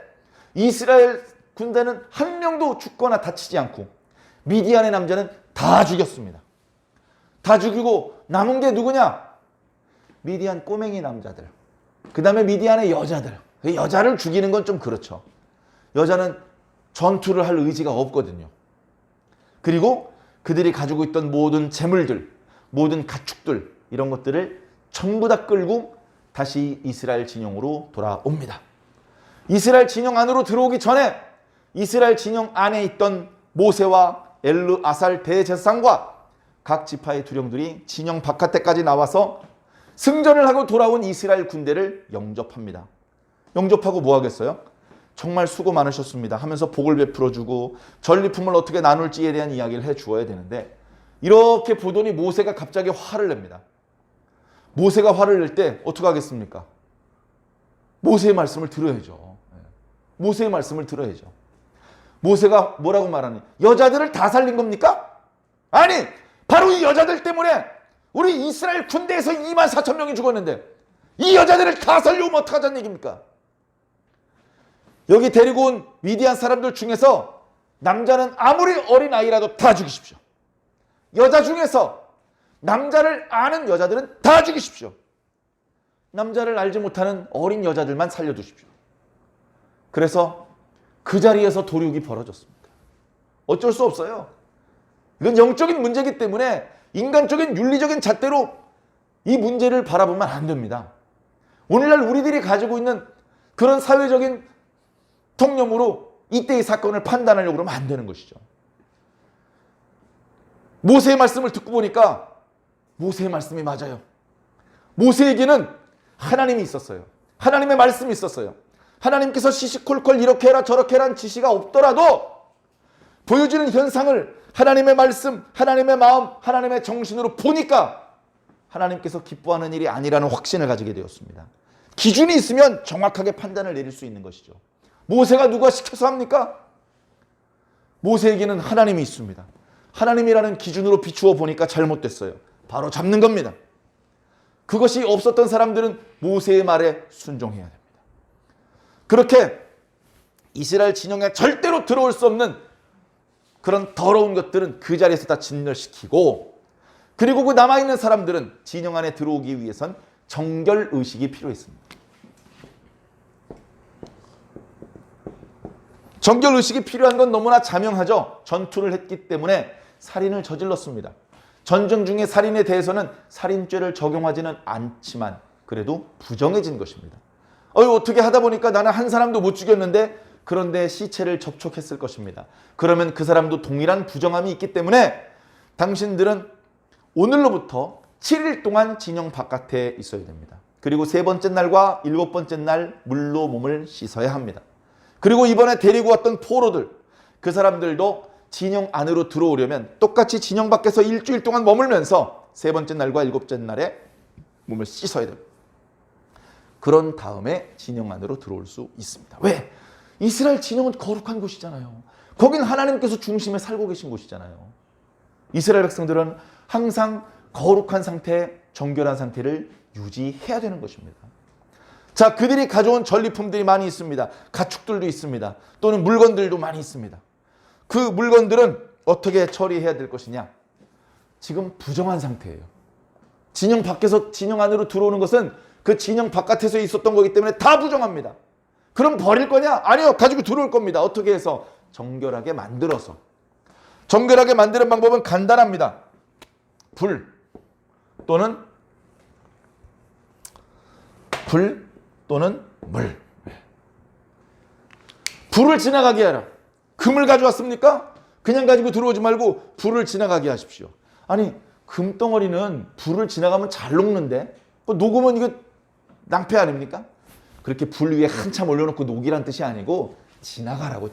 이스라엘 군대는 한 명도 죽거나 다치지 않고 미디안의 남자는 다 죽였습니다. 다 죽이고 남은 게 누구냐? 미디안 꼬맹이 남자들. 그 다음에 미디안의 여자들. 여자를 죽이는 건 좀 그렇죠. 여자는 전투를 할 의지가 없거든요. 그리고 그들이 가지고 있던 모든 재물들, 모든 가축들 이런 것들을 전부 다 끌고 다시 이스라엘 진영으로 돌아옵니다. 이스라엘 진영 안으로 들어오기 전에 이스라엘 진영 안에 있던 모세와 엘르아살 대제사장과 각 지파의 두령들이 진영 바깥에까지 나와서 승전을 하고 돌아온 이스라엘 군대를 영접합니다. 영접하고 뭐 하겠어요? 정말 수고 많으셨습니다 하면서 복을 베풀어주고 전리품을 어떻게 나눌지에 대한 이야기를 해주어야 되는데, 이렇게 보더니 모세가 갑자기 화를 냅니다. 모세가 화를 낼 때 어떻게 하겠습니까? 모세의 말씀을 들어야죠. 모세의 말씀을 들어야죠. 모세가 뭐라고 말하니? 여자들을 다 살린 겁니까? 아니, 바로 이 여자들 때문에 우리 이스라엘 군대에서 24,000명이 죽었는데 이 여자들을 다 살려오면 어떡하자는 얘기입니까? 여기 데리고 온 미디안 사람들 중에서 남자는 아무리 어린아이라도 다 죽이십시오. 여자 중에서 남자를 아는 여자들은 다 죽이십시오. 남자를 알지 못하는 어린 여자들만 살려두십시오. 그래서 그 자리에서 도륙이 벌어졌습니다. 어쩔 수 없어요. 이건 영적인 문제이기 때문에 인간적인 윤리적인 잣대로 이 문제를 바라보면 안 됩니다. 오늘날 우리들이 가지고 있는 그런 사회적인 통념으로 이때의 사건을 판단하려고 그러면 안 되는 것이죠. 모세의 말씀을 듣고 보니까 모세의 말씀이 맞아요. 모세에게는 하나님이 있었어요. 하나님의 말씀이 있었어요. 하나님께서 시시콜콜 이렇게 해라 저렇게 해라는 지시가 없더라도 보여지는 현상을 하나님의 말씀, 하나님의 마음, 하나님의 정신으로 보니까 하나님께서 기뻐하는 일이 아니라는 확신을 가지게 되었습니다. 기준이 있으면 정확하게 판단을 내릴 수 있는 것이죠. 모세가 누가 시켜서 합니까? 모세에게는 하나님이 있습니다. 하나님이라는 기준으로 비추어 보니까 잘못됐어요. 바로 잡는 겁니다. 그것이 없었던 사람들은 모세의 말에 순종해야 됩니다. 그렇게 이스라엘 진영에 절대로 들어올 수 없는 그런 더러운 것들은 그 자리에서 다 진멸시키고, 그리고 그 남아있는 사람들은 진영 안에 들어오기 위해선 정결의식이 필요했습니다. 정결의식이 필요한 건 너무나 자명하죠. 전투를 했기 때문에 살인을 저질렀습니다. 전쟁 중에 살인에 대해서는 살인죄를 적용하지는 않지만 그래도 부정해진 것입니다. 어떻게 하다 보니까 나는 한 사람도 못 죽였는데, 그런데 시체를 접촉했을 것입니다. 그러면 그 사람도 동일한 부정함이 있기 때문에 당신들은 오늘로부터 7일 동안 진영 바깥에 있어야 됩니다. 그리고 3번째 날과 7번째 날 물로 몸을 씻어야 합니다. 그리고 이번에 데리고 왔던 포로들, 그 사람들도 진영 안으로 들어오려면 똑같이 진영 밖에서 일주일 동안 머물면서 3번째 날과 7번째 날에 몸을 씻어야 됩니다. 그런 다음에 진영 안으로 들어올 수 있습니다. 왜? 이스라엘 진영은 거룩한 곳이잖아요. 거긴 하나님께서 중심에 살고 계신 곳이잖아요. 이스라엘 백성들은 항상 거룩한 상태, 정결한 상태를 유지해야 되는 것입니다. 자, 그들이 가져온 전리품들이 많이 있습니다. 가축들도 있습니다. 또는 물건들도 많이 있습니다. 그 물건들은 어떻게 처리해야 될 것이냐? 지금 부정한 상태예요. 진영 밖에서 진영 안으로 들어오는 것은 그 진영 바깥에서 있었던 거기 때문에 다 부정합니다. 그럼 버릴 거냐? 아니요. 가지고 들어올 겁니다. 어떻게 해서? 정결하게 만들어서. 정결하게 만드는 방법은 간단합니다. 불 또는 물. 불을 지나가게 하라. 금을 가져왔습니까? 그냥 가지고 들어오지 말고 불을 지나가게 하십시오. 아니, 금덩어리는 불을 지나가면 잘 녹는데 녹으면 이거 낭패 아닙니까? 그렇게 불 위에 한참 올려놓고 녹이란 뜻이 아니고 지나가라고.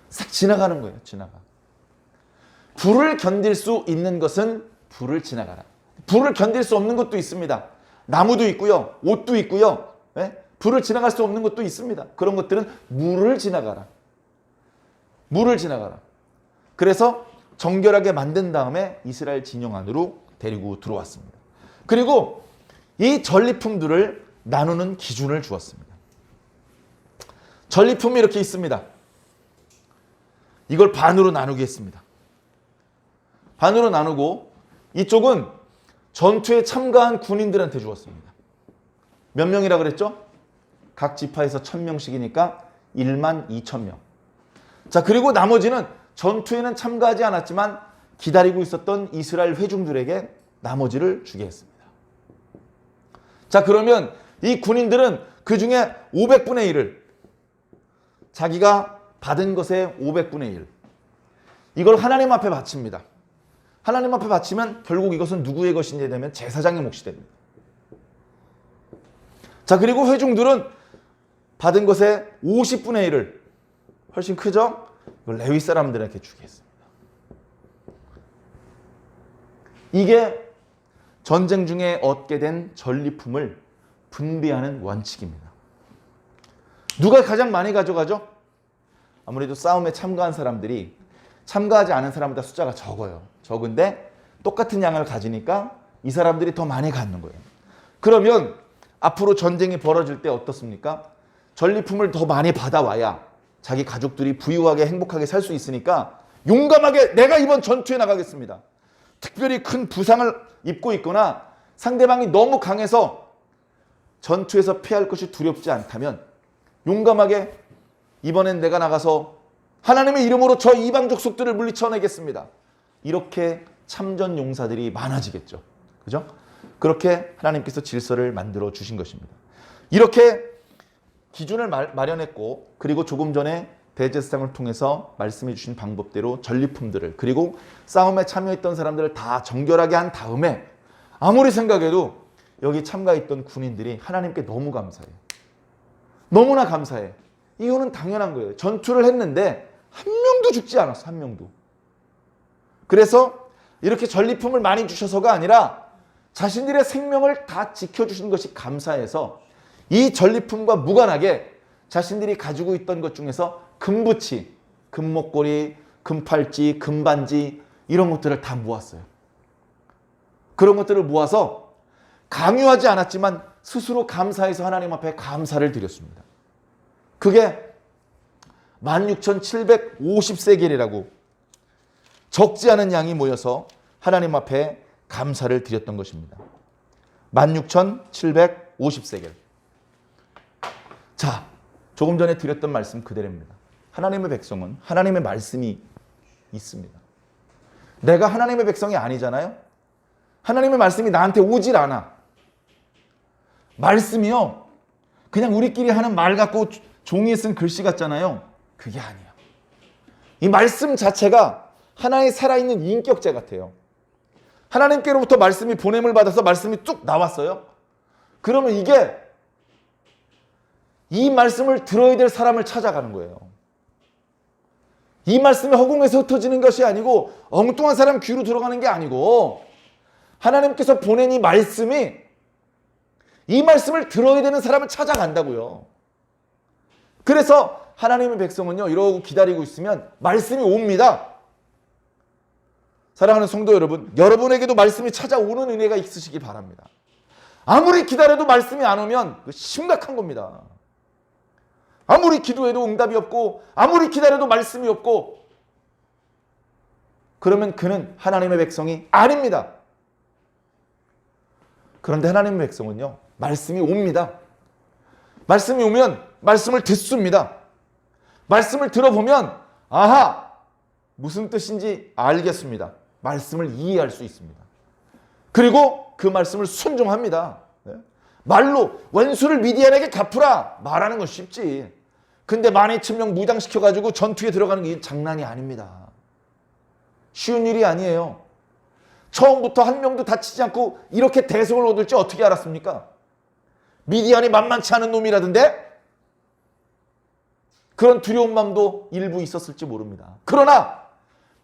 싹 지나가는 거예요. 지나가. 불을 견딜 수 있는 것은 불을 지나가라. 불을 견딜 수 없는 것도 있습니다. 나무도 있고요. 옷도 있고요. 네? 불을 지나갈 수 없는 것도 있습니다. 그런 것들은 물을 지나가라. 그래서 정결하게 만든 다음에 이스라엘 진영 안으로 데리고 들어왔습니다. 그리고 이 전리품들을 나누는 기준을 주었습니다. 전리품이 이렇게 있습니다. 이걸 반으로 나누겠습니다. 반으로 나누고 이쪽은 전투에 참가한 군인들한테 주었습니다. 몇 명이라 그랬죠? 각 지파에서 1000명씩이니까 12,000명. 자, 그리고 나머지는 전투에는 참가하지 않았지만 기다리고 있었던 이스라엘 회중들에게 나머지를 주게 했습니다. 자, 그러면 이 군인들은 그 중에 500분의 1을 자기가 받은 것의 500분의 1 이걸 하나님 앞에 바칩니다. 하나님 앞에 바치면 결국 이것은 누구의 것인지 되면 제사장의 몫이 됩니다. 자, 그리고 회중들은 받은 것의 50분의 1을, 훨씬 크죠? 이걸 레위 사람들에게 주겠습니다. 이게 전쟁 중에 얻게 된 전리품을 분배하는 원칙입니다. 누가 가장 많이 가져가죠? 아무래도 싸움에 참가한 사람들이 참가하지 않은 사람보다 숫자가 적어요. 적은데 똑같은 양을 가지니까 이 사람들이 더 많이 갖는 거예요. 그러면 앞으로 전쟁이 벌어질 때 어떻습니까? 전리품을 더 많이 받아와야 자기 가족들이 부유하게 행복하게 살 수 있으니까 용감하게 내가 이번 전투에 나가겠습니다. 특별히 큰 부상을 입고 있거나 상대방이 너무 강해서 전투에서 피할 것이 두렵지 않다면 용감하게 이번엔 내가 나가서 하나님의 이름으로 저 이방 족속들을 물리쳐내겠습니다. 이렇게 참전 용사들이 많아지겠죠. 그죠? 그렇게 하나님께서 질서를 만들어 주신 것입니다. 이렇게 기준을 마련했고, 그리고 조금 전에 대제사장을 통해서 말씀해 주신 방법대로 전리품들을, 그리고 싸움에 참여했던 사람들을 다 정결하게 한 다음에 아무리 생각해도 여기 참가했던 군인들이 하나님께 너무 감사해요. 너무나 감사해. 이유는 당연한 거예요. 전투를 했는데 한 명도 죽지 않았어. 한 명도. 그래서 이렇게 전리품을 많이 주셔서가 아니라 자신들의 생명을 다 지켜주신 것이 감사해서 이 전리품과 무관하게 자신들이 가지고 있던 것 중에서 금부치, 금목걸이, 금팔찌, 금반지 이런 것들을 다 모았어요. 그런 것들을 모아서 강요하지 않았지만 스스로 감사해서 하나님 앞에 감사를 드렸습니다. 그게 16,750세겔이라고 적지 않은 양이 모여서 하나님 앞에 감사를 드렸던 것입니다. 16,750세겔. 자, 조금 전에 드렸던 말씀 그대로입니다. 하나님의 백성은 하나님의 말씀이 있습니다. 내가 하나님의 백성이 아니잖아요. 하나님의 말씀이 나한테 오질 않아. 말씀이요, 그냥 우리끼리 하는 말 같고 종이에 쓴 글씨 같잖아요. 그게 아니에요. 이 말씀 자체가 하나의 살아있는 인격체 같아요. 하나님께로부터 말씀이 보냄을 받아서 말씀이 뚝 나왔어요. 그러면 이게 이 말씀을 들어야 될 사람을 찾아가는 거예요. 이 말씀이 허공에서 흩어지는 것이 아니고 엉뚱한 사람 귀로 들어가는 게 아니고 하나님께서 보낸 이 말씀이 이 말씀을 들어야 되는 사람을 찾아간다고요. 그래서 하나님의 백성은요, 이러고 기다리고 있으면 말씀이 옵니다. 사랑하는 성도 여러분, 여러분에게도 말씀이 찾아오는 은혜가 있으시기 바랍니다. 아무리 기다려도 말씀이 안 오면 심각한 겁니다. 아무리 기도해도 응답이 없고 아무리 기다려도 말씀이 없고 그러면 그는 하나님의 백성이 아닙니다. 그런데 하나님의 백성은요, 말씀이 옵니다. 말씀이 오면 말씀을 듣습니다. 말씀을 들어보면 아하, 무슨 뜻인지 알겠습니다. 말씀을 이해할 수 있습니다. 그리고 그 말씀을 순종합니다. 말로 원수를 미디안에게 갚으라 말하는 건 쉽지. 근데 12,000명 무장시켜가지고 전투에 들어가는 게 장난이 아닙니다. 쉬운 일이 아니에요. 처음부터 한 명도 다치지 않고 이렇게 대성을 얻을지 어떻게 알았습니까? 미디안이 만만치 않은 놈이라던데? 그런 두려운 마음도 일부 있었을지 모릅니다. 그러나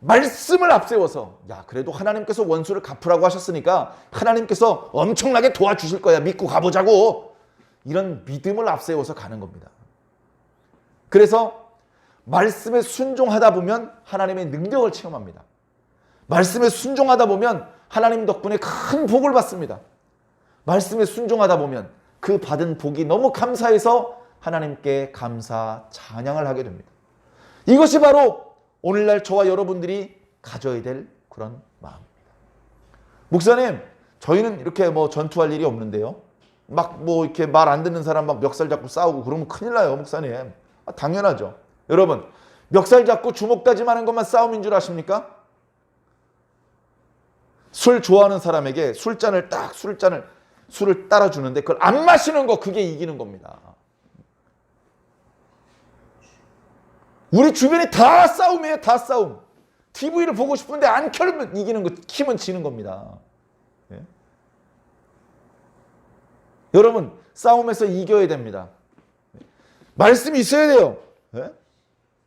말씀을 앞세워서 야, 그래도 하나님께서 원수를 갚으라고 하셨으니까 하나님께서 엄청나게 도와주실 거야. 믿고 가보자고. 이런 믿음을 앞세워서 가는 겁니다. 그래서 말씀에 순종하다 보면 하나님의 능력을 체험합니다. 말씀에 순종하다 보면 하나님 덕분에 큰 복을 받습니다. 말씀에 순종하다 보면 그 받은 복이 너무 감사해서 하나님께 감사 찬양을 하게 됩니다. 이것이 바로 오늘날 저와 여러분들이 가져야 될 그런 마음입니다. 목사님, 저희는 이렇게 뭐 전투할 일이 없는데요. 막 뭐 이렇게 말 안 듣는 사람 막 멱살 잡고 싸우고 그러면 큰일 나요, 목사님. 당연하죠. 여러분, 멱살 잡고 주먹 다짐하는 것만 싸움인 줄 아십니까? 술 좋아하는 사람에게 술을 따라주는데 그걸 안 마시는 거, 그게 이기는 겁니다. 우리 주변이 다 싸움이에요. 다 싸움. TV를 보고 싶은데 안 켜면 이기는 거, 키면 지는 겁니다. 예? 여러분, 싸움에서 이겨야 됩니다. 말씀이 있어야 돼요. 예?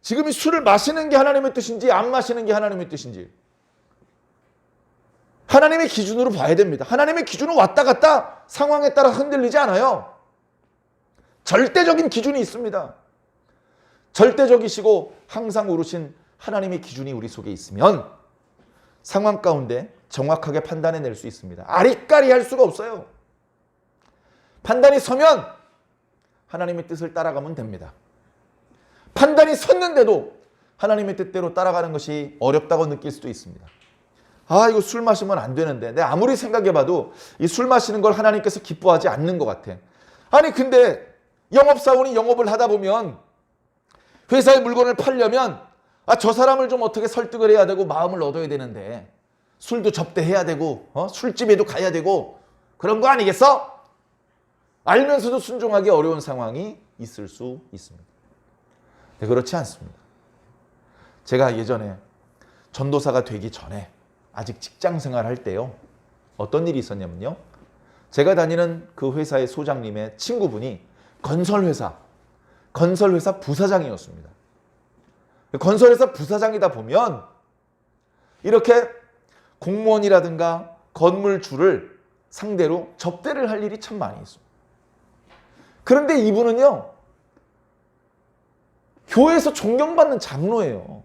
지금 이 술을 마시는 게 하나님의 뜻인지 안 마시는 게 하나님의 뜻인지 하나님의 기준으로 봐야 됩니다. 하나님의 기준은 왔다 갔다 상황에 따라 흔들리지 않아요. 절대적인 기준이 있습니다. 절대적이시고 항상 오르신 하나님의 기준이 우리 속에 있으면 상황 가운데 정확하게 판단해낼 수 있습니다. 아리까리 할 수가 없어요. 판단이 서면 하나님의 뜻을 따라가면 됩니다. 판단이 섰는데도 하나님의 뜻대로 따라가는 것이 어렵다고 느낄 수도 있습니다. 아, 이거 술 마시면 안 되는데. 내가 아무리 생각해봐도 이 술 마시는 걸 하나님께서 기뻐하지 않는 것 같아. 아니 근데 영업사원이 영업을 하다 보면 회사의 물건을 팔려면 저 사람을 좀 어떻게 설득을 해야 되고 마음을 얻어야 되는데 술도 접대해야 되고 술집에도 가야 되고 그런 거 아니겠어? 알면서도 순종하기 어려운 상황이 있을 수 있습니다. 네, 그렇지 않습니다. 제가 예전에 전도사가 되기 전에 아직 직장 생활할 때요. 어떤 일이 있었냐면요. 제가 다니는 그 회사의 소장님의 친구분이 건설회사 부사장이었습니다. 건설회사 부사장이다 보면 이렇게 공무원이라든가 건물주를 상대로 접대를 할 일이 참 많이 있습니다. 그런데 이분은요. 교회에서 존경받는 장로예요.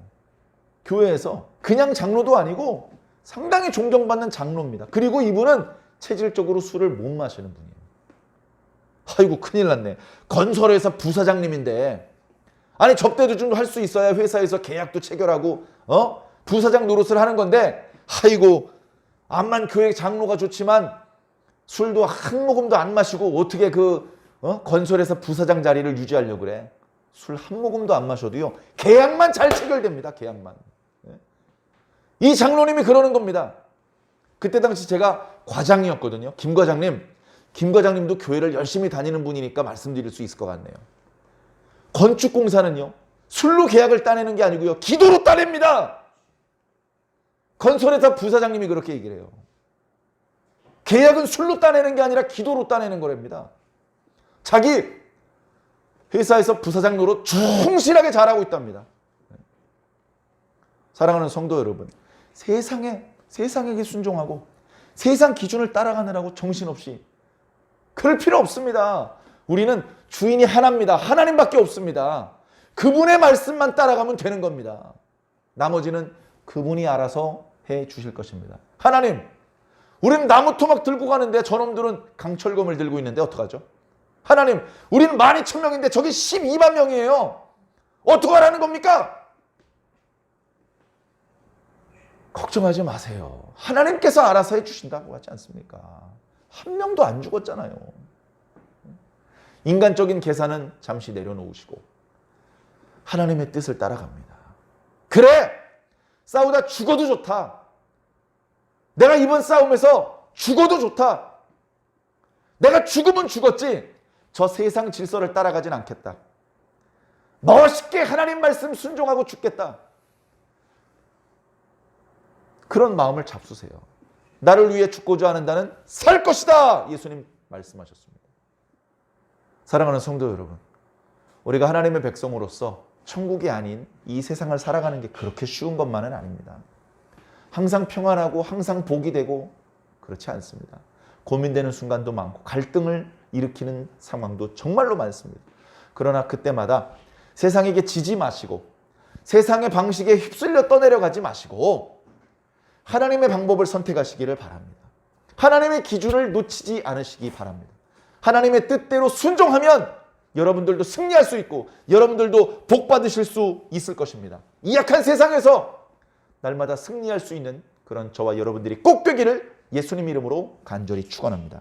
교회에서 그냥 장로도 아니고 상당히 존경받는 장로입니다. 그리고 이분은 체질적으로 술을 못 마시는 분이에요. 아이고 큰일 났네. 건설회사 부사장님인데 아니 접대도 좀 할 수 있어야 회사에서 계약도 체결하고 부사장 노릇을 하는 건데 아이고 암만 교회 장로가 좋지만 술도 한 모금도 안 마시고 어떻게 건설회사 부사장 자리를 유지하려고 그래. 술 한 모금도 안 마셔도요. 계약만 잘 체결됩니다. 계약만. 이 장로님이 그러는 겁니다. 그때 당시 제가 과장이었거든요. 김 과장님도 교회를 열심히 다니는 분이니까 말씀드릴 수 있을 것 같네요. 건축공사는요. 술로 계약을 따내는 게 아니고요. 기도로 따냅니다. 건설회사 부사장님이 그렇게 얘기를 해요. 계약은 술로 따내는 게 아니라 기도로 따내는 거랍니다. 자기 회사에서 부사장 노릇 충실하게 잘하고 있답니다. 사랑하는 성도 여러분, 세상에게 순종하고 세상 기준을 따라가느라고 정신없이 그럴 필요 없습니다. 우리는 주인이 하나입니다. 하나님밖에 없습니다. 그분의 말씀만 따라가면 되는 겁니다. 나머지는 그분이 알아서 해 주실 것입니다. 하나님, 우리는 나무 토막 들고 가는데 저놈들은 강철검을 들고 있는데 어떡하죠? 하나님, 우리는 12,000명인데 저기 12만 명이에요. 어떡하라는 겁니까? 걱정하지 마세요. 하나님께서 알아서 해주신다고 하지 않습니까? 한 명도 안 죽었잖아요. 인간적인 계산은 잠시 내려놓으시고 하나님의 뜻을 따라갑니다. 그래! 싸우다 죽어도 좋다. 내가 이번 싸움에서 죽어도 좋다. 내가 죽으면 죽었지 저 세상 질서를 따라가진 않겠다. 멋있게 하나님 말씀 순종하고 죽겠다. 그런 마음을 잡수세요. 나를 위해 죽고자 하는 자는 살 것이다. 예수님 말씀하셨습니다. 사랑하는 성도 여러분, 우리가 하나님의 백성으로서 천국이 아닌 이 세상을 살아가는 게 그렇게 쉬운 것만은 아닙니다. 항상 평안하고 항상 복이 되고 그렇지 않습니다. 고민되는 순간도 많고 갈등을 일으키는 상황도 정말로 많습니다. 그러나 그때마다 세상에게 지지 마시고 세상의 방식에 휩쓸려 떠내려가지 마시고 하나님의 방법을 선택하시기를 바랍니다. 하나님의 기준을 놓치지 않으시기 바랍니다. 하나님의 뜻대로 순종하면 여러분들도 승리할 수 있고 여러분들도 복 받으실 수 있을 것입니다. 이 약한 세상에서 날마다 승리할 수 있는 그런 저와 여러분들이 꼭 되기를 예수님 이름으로 간절히 축원합니다.